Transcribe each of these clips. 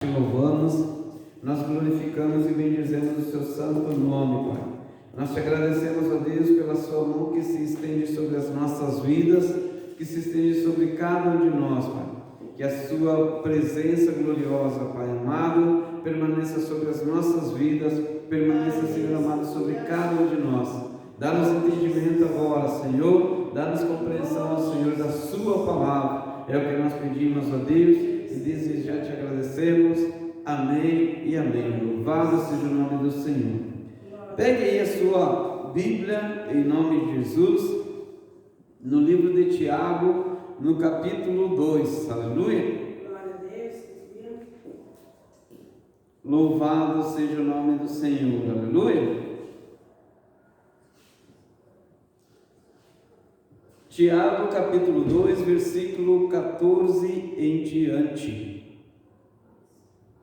Te louvamos, nós glorificamos e bendizemos o seu santo nome, Pai. Nós te agradecemos, ó Deus, pela sua mão que se estende sobre as nossas vidas, que se estende sobre cada um de nós, Pai. Que a sua presença gloriosa, Pai amado, permaneça sobre as nossas vidas, permaneça, Senhor amado, sobre cada um de nós. Dá-nos entendimento agora, Senhor, dá-nos compreensão, Senhor, da sua palavra. É o que nós pedimos, ó Deus, e desde já te agradecemos. Amém e amém. Louvado seja o nome do Senhor. Pegue aí a sua Bíblia, em nome de Jesus, no livro de Tiago, no capítulo 2. Aleluia. Glória a Deus. Louvado seja o nome do Senhor. Aleluia. Tiago, capítulo 2, versículo 14 em diante.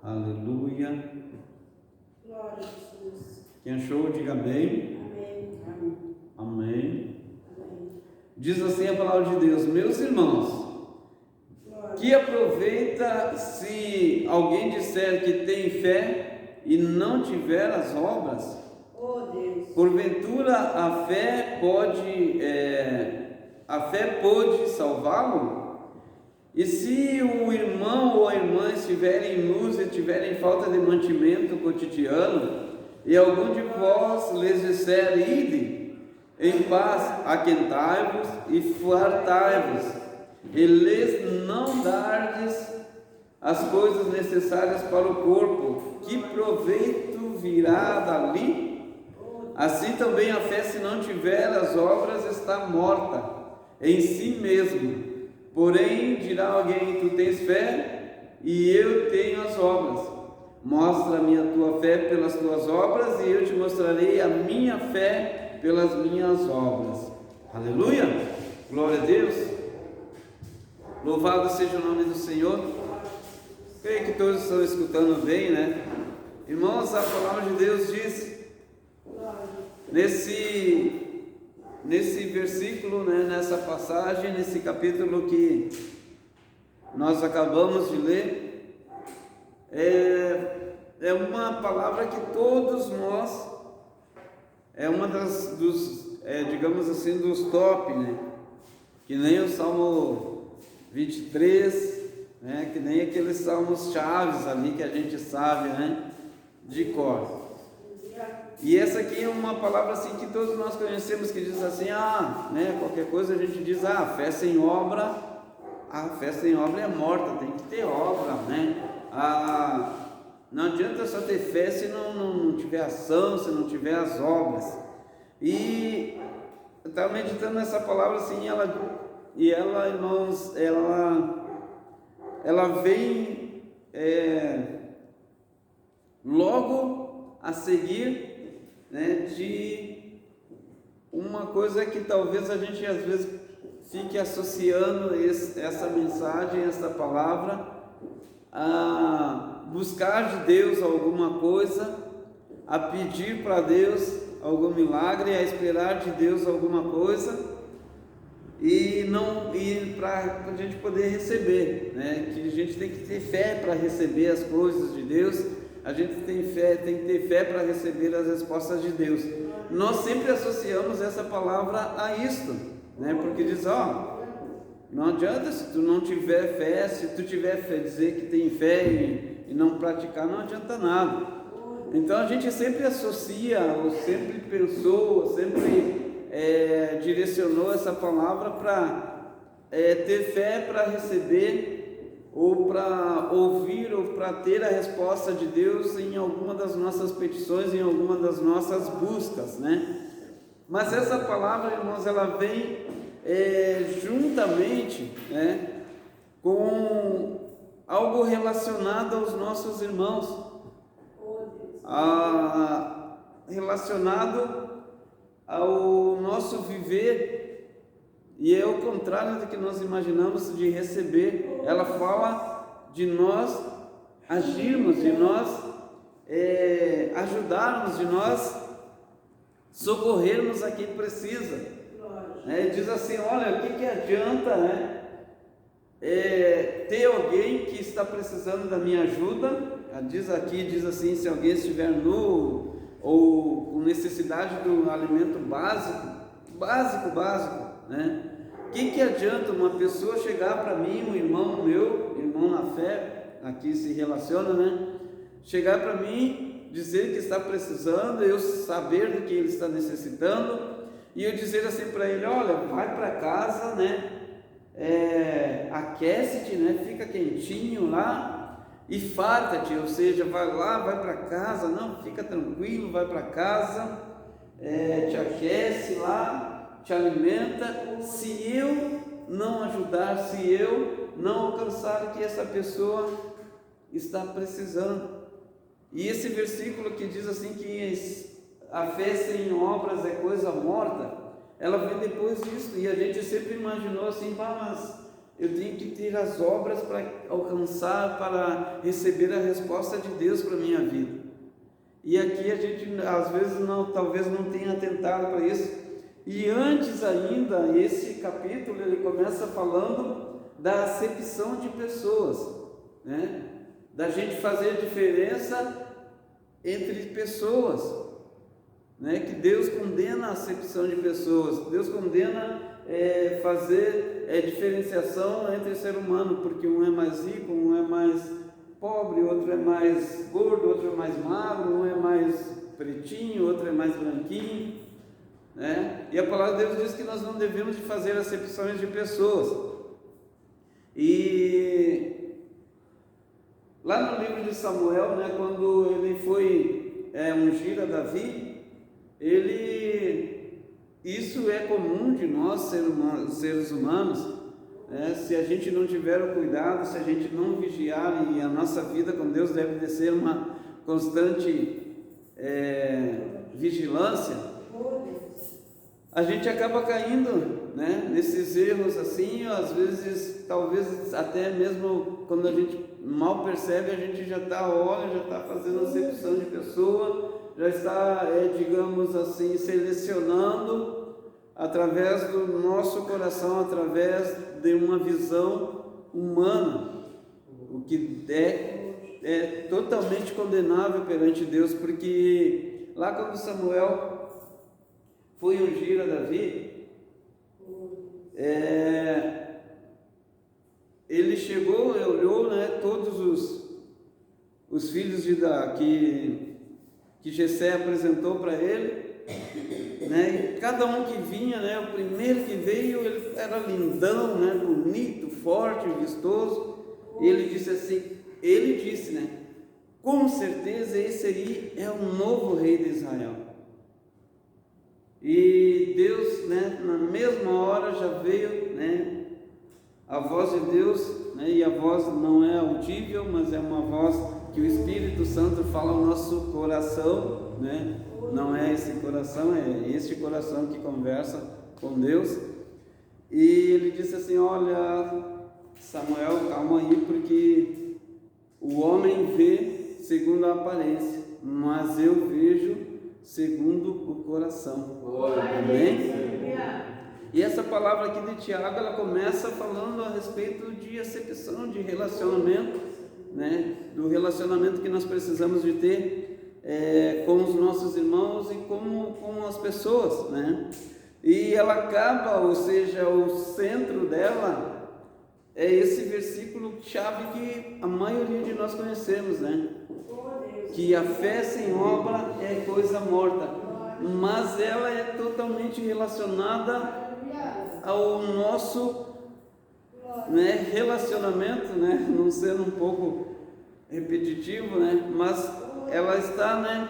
Aleluia. Glória a Jesus. Quem achou, diga amém. Amém. Amém. Amém. Amém. Diz assim a palavra de Deus: meus irmãos, que aproveita se alguém disser que tem fé e não tiver as obras? Oh Deus. Porventura a fé pode salvá-lo? E se o irmão ou a irmã estiverem nus e tiverem falta de mantimento cotidiano, e algum de vós lhes disser: ide em paz, aquentai-vos e fartai-vos, e lhes não dardes as coisas necessárias para o corpo, que proveito virá dali? Assim também a fé, se não tiver as obras, está morta em si mesmo. Porém, dirá alguém: tu tens fé e eu tenho as obras. Mostra-me a tua fé pelas tuas obras e eu te mostrarei a minha fé pelas minhas obras. Aleluia! Glória a Deus! Louvado seja o nome do Senhor. Creio que todos estão escutando bem, né? Irmãos, a palavra de Deus diz nesse versículo, né, nessa passagem, nesse capítulo que nós acabamos de ler, é uma palavra que todos nós, é uma digamos assim, dos top, né? Que nem o Salmo 23, né? Que nem aqueles salmos chaves ali que a gente sabe, né? De cor. E essa aqui é uma palavra assim que todos nós conhecemos, que diz assim, né, qualquer coisa a gente diz, fé sem obra, a fé sem obra é morta, tem que ter obra, né? Não adianta só ter fé se não tiver ação, se não tiver as obras. E eu estava meditando nessa palavra assim, ela vem logo a seguir, né, de uma coisa que talvez a gente às vezes fique associando essa mensagem, essa palavra, a buscar de Deus alguma coisa, a pedir para Deus algum milagre, a esperar de Deus alguma coisa e para a gente poder receber, né? Que a gente tem que ter fé para receber as coisas de Deus. A gente tem que ter fé para receber as respostas de Deus. Nós sempre associamos essa palavra a isto, né? Porque diz, não adianta se tu não tiver fé, se tu tiver fé, dizer que tem fé e não praticar, não adianta nada. Então a gente sempre associa, ou sempre pensou, ou sempre direcionou essa palavra para ter fé para receber, ou para ouvir, ou para ter a resposta de Deus em alguma das nossas petições, em alguma das nossas buscas, né? Mas essa palavra, irmãos, ela vem juntamente, né, com algo relacionado aos nossos irmãos, relacionado ao nosso viver. E é o contrário do que nós imaginamos de receber. Ela fala de nós agirmos, de nós ajudarmos, de nós socorrermos a quem precisa. Diz assim, olha, o que adianta, né? ter alguém que está precisando da minha ajuda. Diz assim, se alguém estiver nu ou com necessidade do alimento básico, né? Que adianta uma pessoa chegar para mim, um irmão meu, irmão na fé, aqui se relaciona, né? Chegar para mim, dizer que está precisando, eu saber do que ele está necessitando, e eu dizer assim para ele: olha, vai para casa, né? Aquece-te, né? Fica quentinho lá e farta-te, ou seja, vai lá, vai para casa, não, fica tranquilo, vai para casa, te aquece lá, te alimenta. Se eu não ajudar, se eu não alcançar o que essa pessoa está precisando. E esse versículo que diz assim que a fé sem obras é coisa morta, ela vem depois disso, e a gente sempre imaginou assim: mas eu tenho que ter as obras para alcançar, para receber a resposta de Deus para a minha vida. E aqui a gente às vezes talvez não tenha atentado para isso. E antes ainda, esse capítulo ele começa falando da acepção de pessoas, né? Da gente fazer diferença entre pessoas, né? Que Deus condena a acepção de pessoas, Deus condena fazer diferenciação entre ser humano, porque um é mais rico, um é mais pobre, outro é mais gordo, outro é mais magro, um é mais pretinho, outro é mais branquinho, né? E a palavra de Deus diz que nós não devemos de fazer acepções de pessoas. E lá no livro de Samuel, né, quando ele foi ungir a Davi, isso é comum de nós, seres humanos, né? Se a gente não tiver o cuidado, se a gente não vigiar, e a nossa vida com Deus deve de ser uma constante vigilância, a gente acaba caindo, né, nesses erros assim. Às vezes, talvez até mesmo quando a gente mal percebe, a gente já está fazendo acepção de pessoa, já está, digamos assim, selecionando através do nosso coração, através de uma visão humana, o que é totalmente condenável perante Deus, porque lá quando Samuel foi ungir a Davi, ele chegou e olhou, né, todos os filhos que Jessé apresentou para ele, né, e cada um que vinha, né, o primeiro que veio, ele era lindão, né, bonito, forte, vistoso. E ele disse, né, com certeza esse aí é o novo rei de Israel. E Deus, né, na mesma hora já veio, né, a voz de Deus, né, e a voz não é audível, mas é uma voz que o Espírito Santo fala ao nosso coração, né? Não é esse coração, é este coração que conversa com Deus. E ele disse assim: olha, Samuel, calma aí, porque o homem vê segundo a aparência, mas eu vejo segundo o coração. Amém? E essa palavra aqui de Tiago, ela começa falando a respeito de acepção, de relacionamento, né? Do relacionamento que nós precisamos de ter com os nossos irmãos e com as pessoas, né? E ela acaba, ou seja, o centro dela é esse versículo chave que a maioria de nós conhecemos, né? Que a fé sem obra é coisa morta, mas ela é totalmente relacionada ao nosso, né, relacionamento, né? Não sendo um pouco repetitivo, né? Mas ela está, né,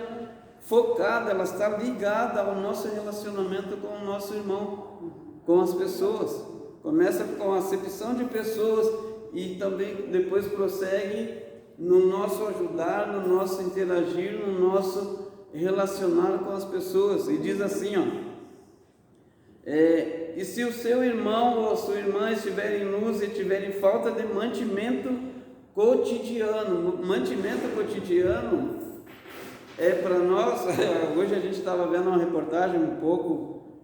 focada, ela está ligada ao nosso relacionamento com o nosso irmão, com as pessoas. Começa com a acepção de pessoas e também depois prossegue no nosso ajudar, no nosso interagir, no nosso relacionar com as pessoas. E diz assim, ó: e se o seu irmão ou a sua irmã estiverem nus e tiverem falta de mantimento cotidiano, para nós, hoje a gente estava vendo uma reportagem um pouco,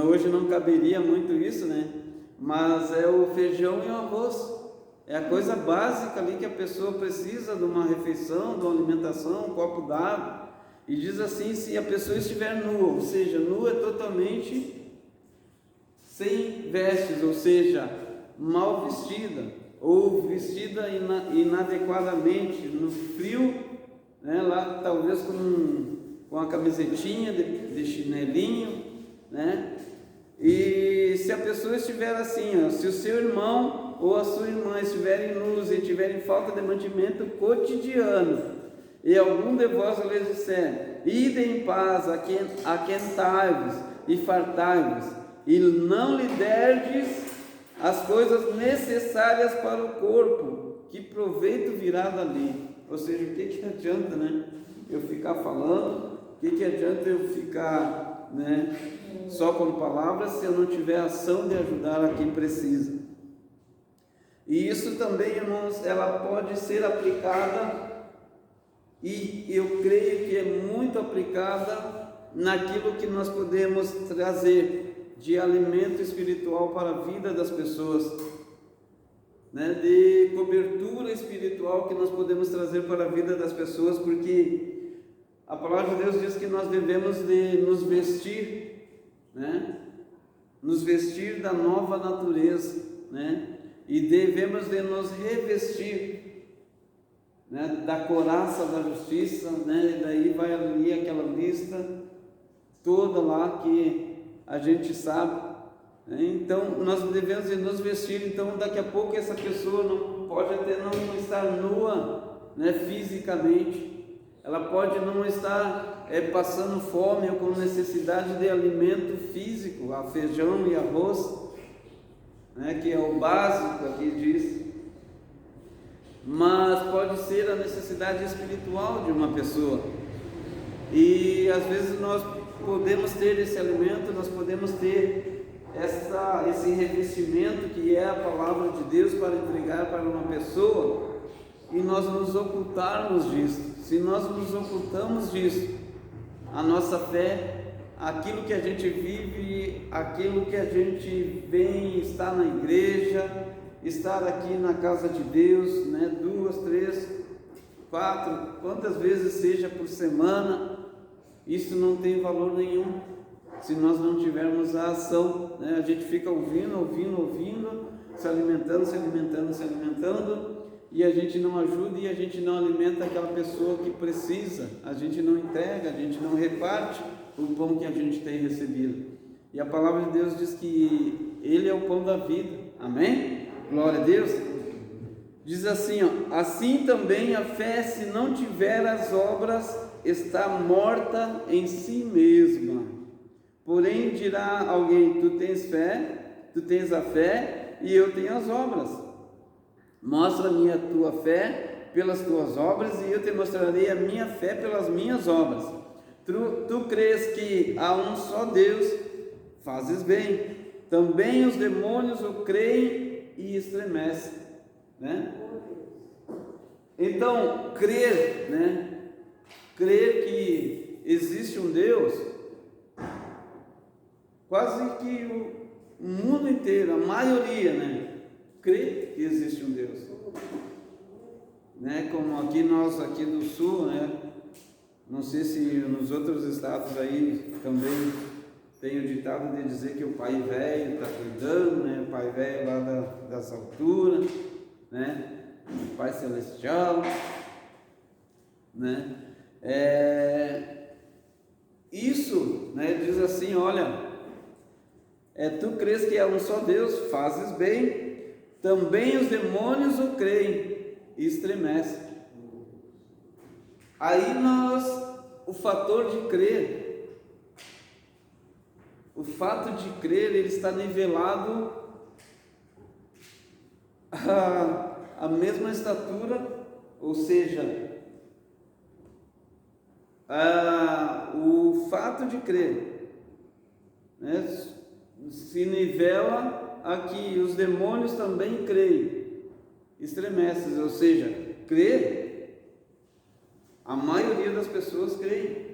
hoje não caberia muito isso, né? mas é o feijão e o arroz. É a coisa básica ali que a pessoa precisa de uma refeição, de uma alimentação, um copo d'água. E diz assim, se a pessoa estiver nua, ou seja, nua é totalmente sem vestes, ou seja, mal vestida, ou vestida inadequadamente, no frio, né, lá talvez com a camisetinha de chinelinho, né? E se a pessoa estiver assim, ó, se o seu irmão ou a sua irmã estiverem nus e tiverem falta de mantimento cotidiano, e algum de vós lhes disser, ide em paz, aquentai-vos e fartai-vos, e não lhe derdes as coisas necessárias para o corpo, que proveito virá dali? Ou seja, o que adianta, né, eu ficar falando, o que adianta eu ficar, né, só com palavras, se eu não tiver ação de ajudar a quem precisa? E isso também, irmãos, ela pode ser aplicada, e eu creio que é muito aplicada naquilo que nós podemos trazer de alimento espiritual para a vida das pessoas, né? De cobertura espiritual que nós podemos trazer para a vida das pessoas, porque a palavra de Deus diz que nós devemos de nos vestir, né? Nos vestir da nova natureza, né? E devemos de nos revestir, né, da couraça da justiça, né? E daí vai ali aquela lista toda lá que a gente sabe, né? Então nós devemos de nos vestir. Então daqui a pouco essa pessoa não pode até não estar nua, né, fisicamente, ela pode não estar passando fome ou com necessidade de alimento físico, a feijão e arroz, né, que é o básico aqui diz, mas pode ser a necessidade espiritual de uma pessoa. E às vezes nós podemos ter esse alimento, nós podemos ter esse revestimento que é a palavra de Deus para entregar para uma pessoa, e nós nos ocultarmos disso. Se nós nos ocultamos disso, a nossa fé, aquilo que a gente vive, aquilo que a gente vem estar na igreja, estar aqui na casa de Deus, né, 2, 3, 4, quantas vezes seja por semana, isso não tem valor nenhum se nós não tivermos a ação, né? A gente fica ouvindo, se alimentando, e a gente não ajuda, e a gente não alimenta aquela pessoa que precisa, a gente não entrega, a gente não reparte o pão que a gente tem recebido. E a palavra de Deus diz que Ele é o pão da vida, amém? Glória a Deus. Diz assim, ó, assim também a fé, se não tiver as obras, está morta em si mesma. Porém dirá alguém, tu tens a fé, e eu tenho as obras. Mostra-me a tua fé pelas tuas obras, e eu te mostrarei a minha fé pelas minhas obras. Tu crês que há um só Deus, fazes bem. Também os demônios o creem e estremece, né? Então, crer, né? Crer que existe um Deus, quase que o mundo inteiro, a maioria, né? Crê que existe um Deus, né? Como aqui nós aqui do sul, né? Não sei se nos outros estados aí também tem o ditado de dizer que o pai velho está cuidando, né? O pai velho lá das alturas, né? O Pai Celestial, né? Isso, né? Diz assim, olha, tu crês que é um só Deus, fazes bem. Também os demônios o creem e estremecem. Aí o fator de crer, o fato de crer, ele está nivelado a mesma estatura, ou seja, o fato de crer, né, se nivela a que os demônios também creem, estremecem, ou seja, crer, a maioria das pessoas creem.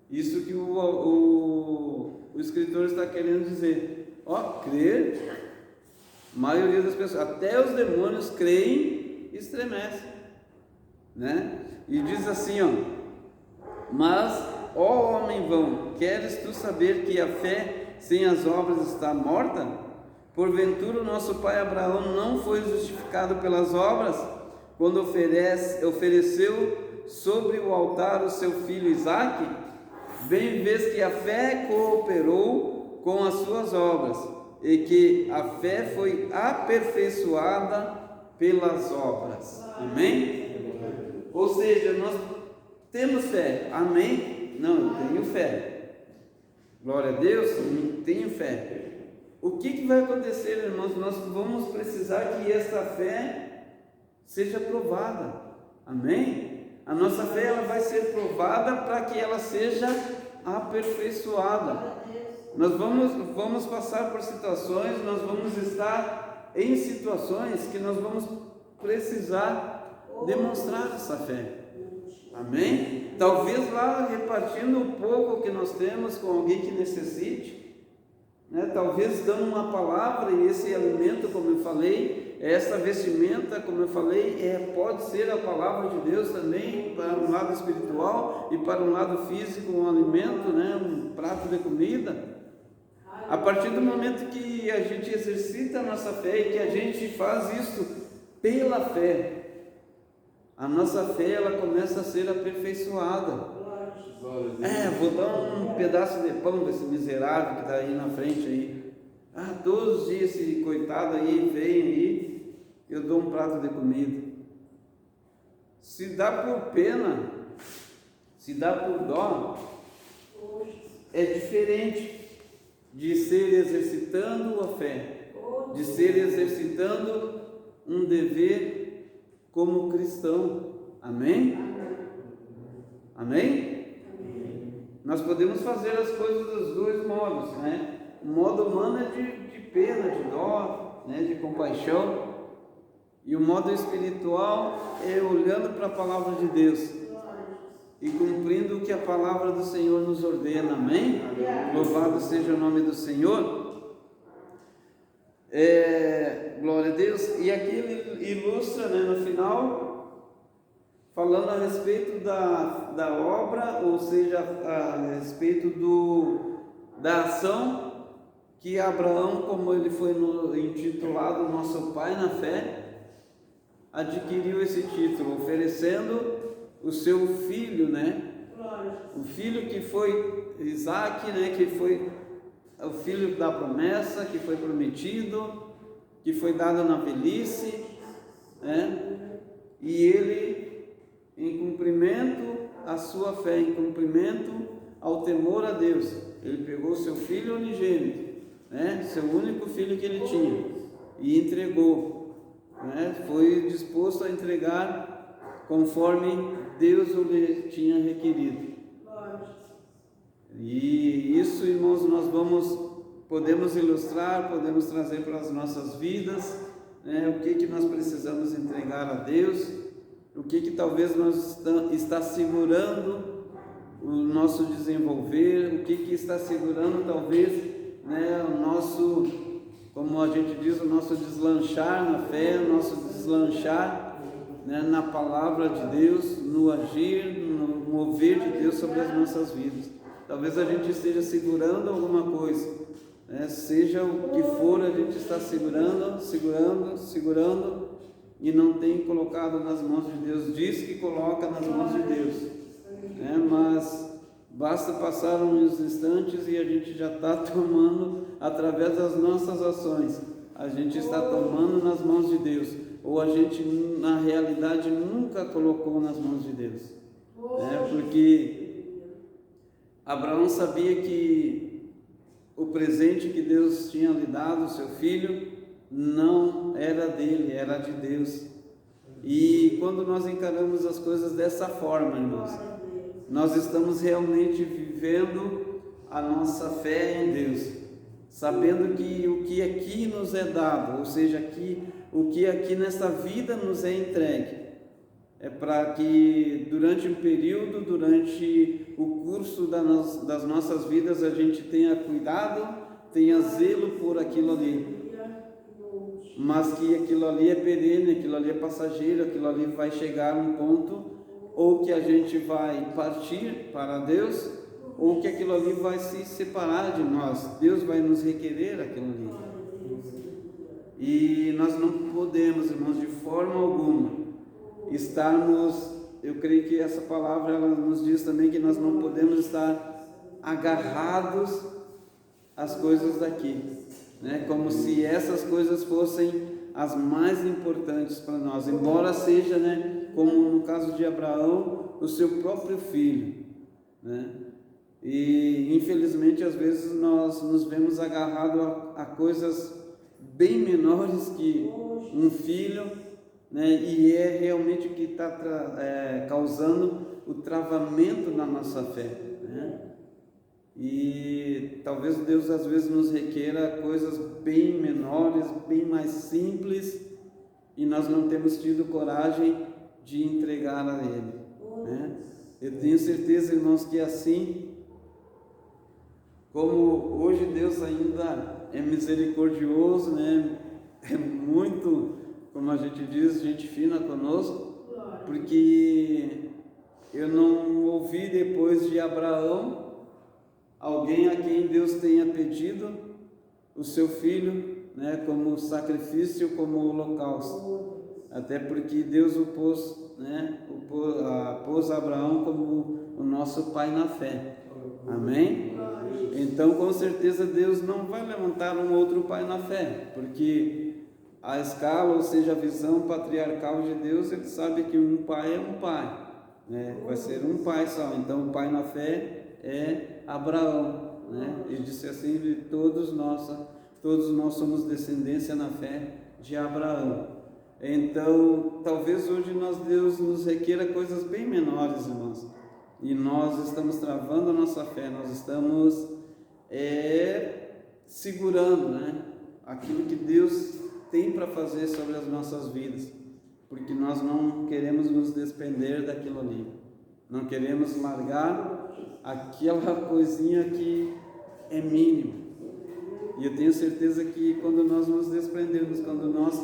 Isso que o escritor está querendo dizer. Crer A maioria das pessoas, até os demônios creem e estremecem, né? E diz assim, ó: mas, ó homem vão, queres tu saber que a fé sem as obras está morta? Porventura o nosso pai Abraão não foi justificado pelas obras, quando ofereceu sobre o altar o seu filho Isaque? Bem vês que a fé cooperou com as suas obras, e que a fé foi aperfeiçoada pelas obras. Amém? Ou seja, nós temos fé. Amém? Não, eu tenho fé. Glória a Deus, eu tenho fé. O que vai acontecer, irmãos? Nós vamos precisar que esta fé seja provada. Amém? A nossa fé ela vai ser provada para que ela seja aperfeiçoada. Nós vamos passar por situações, nós vamos estar em situações que nós vamos precisar demonstrar essa fé. Amém? Talvez lá repartindo um pouco que nós temos com alguém que necessite, né? Talvez dando uma palavra, e esse alimento, como eu falei, essa vestimenta, como eu falei, pode ser a palavra de Deus também, para um lado espiritual e para um lado físico, um alimento, né? Um prato de comida. A partir do momento que a gente exercita a nossa fé e que a gente faz isso pela fé, a nossa fé ela começa a ser aperfeiçoada. Vou dar um pedaço de pão desse miserável que está aí na frente aí. Todos os dias esse coitado aí vem aí, eu dou um prato de comida. Se dá por pena, se dá por dó, é diferente de ser exercitando a fé, de ser exercitando um dever como cristão. Amém? Amém? Nós podemos fazer as coisas dos dois modos, né? O modo humano é de pena, de dó, né? De compaixão, e o modo espiritual é olhando para a palavra de Deus e cumprindo o que a palavra do Senhor nos ordena. Amém? Louvado seja o nome do Senhor. Glória a Deus. E aqui ele ilustra, né, no final, falando a respeito da obra, ou seja, a respeito da ação que Abraão, como ele foi intitulado nosso pai na fé, adquiriu esse título, oferecendo o seu filho, né? O filho que foi Isaque, né? Que foi o filho da promessa, que foi prometido, que foi dado na velhice, né? E ele, em cumprimento à sua fé, em cumprimento ao temor a Deus, ele pegou seu filho unigênito, né? Seu único filho que ele tinha, e entregou, né? Foi disposto a entregar conforme Deus o lhe tinha requerido. E isso, irmãos, podemos ilustrar, podemos trazer para as nossas vidas, né? O que nós precisamos entregar a Deus, o que talvez está segurando o nosso desenvolver, o que está segurando talvez, né, o nosso, como a gente diz, o nosso deslanchar na fé, o nosso deslanchar, né, na palavra de Deus, no agir, no mover de Deus sobre as nossas vidas. Talvez a gente esteja segurando alguma coisa, né, seja o que for, a gente está segurando e não tem colocado nas mãos de Deus. Diz que coloca nas mãos de Deus, né, mas basta passar uns instantes e a gente já está tomando, através das nossas ações, a gente está tomando nas mãos de Deus, ou a gente na realidade nunca colocou nas mãos de Deus, né? Porque Abraão sabia que o presente que Deus tinha lhe dado, seu filho, não era dele, era de Deus. E quando nós encaramos as coisas dessa forma, irmãos, nós estamos realmente vivendo a nossa fé em Deus, sabendo que o que aqui nos é dado, ou seja, o que aqui nesta vida nos é entregue, é para que durante um período, durante o curso das nossas vidas, a gente tenha cuidado, tenha zelo por aquilo ali. mas que aquilo ali é perene, aquilo ali é passageiro, aquilo ali vai chegar a um ponto ou que a gente vai partir para Deus, ou que aquilo ali vai se separar de nós. Deus vai nos requerer aquilo ali. E nós não podemos, irmãos, de forma alguma estarmos, eu creio que essa palavra ela nos diz também que nós não podemos estar agarrados às coisas daqui, né? Como se essas coisas fossem as mais importantes para nós, embora seja, né, como no caso de Abraão, o seu próprio filho, né? E infelizmente às vezes nós nos vemos agarrados a coisas bem menores que um filho, né? E é realmente o que está causando o travamento na nossa fé, né? E talvez Deus às vezes nos requeira coisas bem menores, bem mais simples, e nós não temos tido coragem de entregar a Ele, né? Eu tenho certeza, irmãos, que assim como hoje Deus ainda é misericordioso, né? É muito, como a gente diz, gente fina conosco, porque eu não ouvi depois de Abraão alguém a quem Deus tenha pedido o seu filho, né, como sacrifício, como holocausto. Até porque Deus o pôs, né, pôs Abraão como o nosso pai na fé. Amém? Então, com certeza, Deus não vai levantar um outro pai na fé, porque a escala, ou seja, a visão patriarcal de Deus, ele sabe que um pai é um pai, né? Vai ser um pai só. Então, o pai na fé é Abraão, né? Ele disse assim: todos nós somos descendência na fé de Abraão. Então, talvez hoje Deus nos requeira coisas bem menores, irmãos, e nós estamos travando a nossa fé, nós estamos segurando, né, aquilo que Deus tem para fazer sobre as nossas vidas, porque nós não queremos nos despender daquilo ali, não queremos largar aquela coisinha que é mínima. E eu tenho certeza que quando nós nos desprendermos, quando nós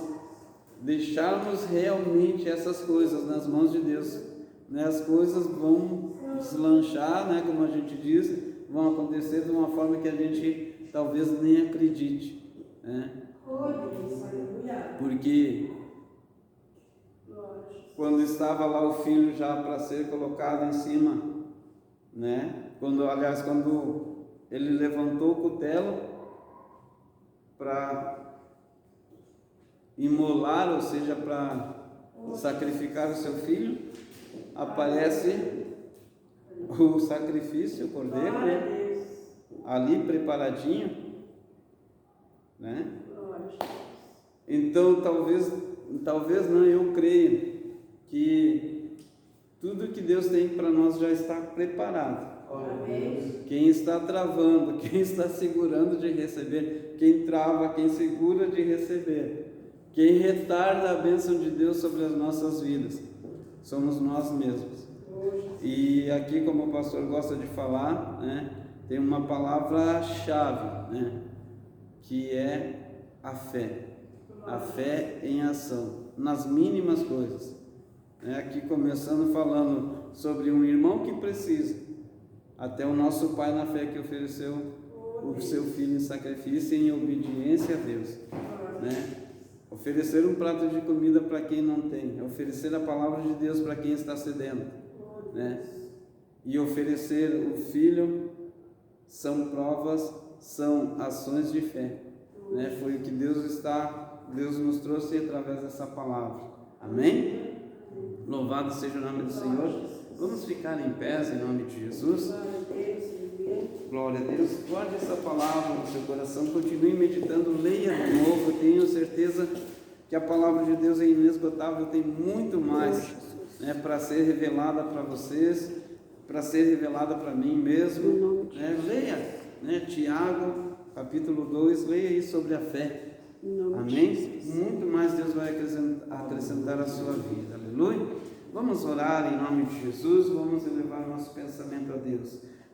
deixarmos realmente essas coisas nas mãos de Deus, né, as coisas vão deslanchar, né, como a gente diz, vão acontecer de uma forma que a gente talvez nem acredite, né? Porque quando estava lá o filho já para ser colocado em cima, né? Quando ele levantou o cutelo para imolar, ou seja, para sacrificar o seu filho, aparece o sacrifício, o cordeiro, né? Ali preparadinho, né? Então talvez não, eu creio que tudo que Deus tem para nós já está preparado. Quem está travando, quem está segurando de receber, quem trava, quem segura de receber, quem retarda a bênção de Deus sobre as nossas vidas, somos nós mesmos. E aqui, como o pastor gosta de falar, né, tem uma palavra-chave, né, que é a fé em ação, nas mínimas coisas. Aqui começando falando sobre um irmão que precisa, até o nosso pai na fé que ofereceu o seu filho em sacrifício em obediência a Deus, né? Oferecer um prato de comida para quem não tem, oferecer a palavra de Deus para quem está sedento, né? E oferecer o filho são provas, são ações de fé, né? Foi o que Deus nos trouxe através dessa palavra. Amém? Louvado seja o nome do Senhor. Vamos ficar em pé em nome de Jesus. Glória a Deus. Guarde essa palavra no seu coração, continue meditando, leia de novo. Eu tenho certeza que a palavra de Deus é inesgotável, tem muito mais, né, para ser revelada para vocês, para ser revelada para mim mesmo. Leia, né, Tiago, capítulo 2, leia aí sobre a fé. Amém? Muito mais Deus vai acrescentar à sua vida. Aleluia. Vamos orar em nome de Jesus, vamos elevar nosso pensamento a Deus.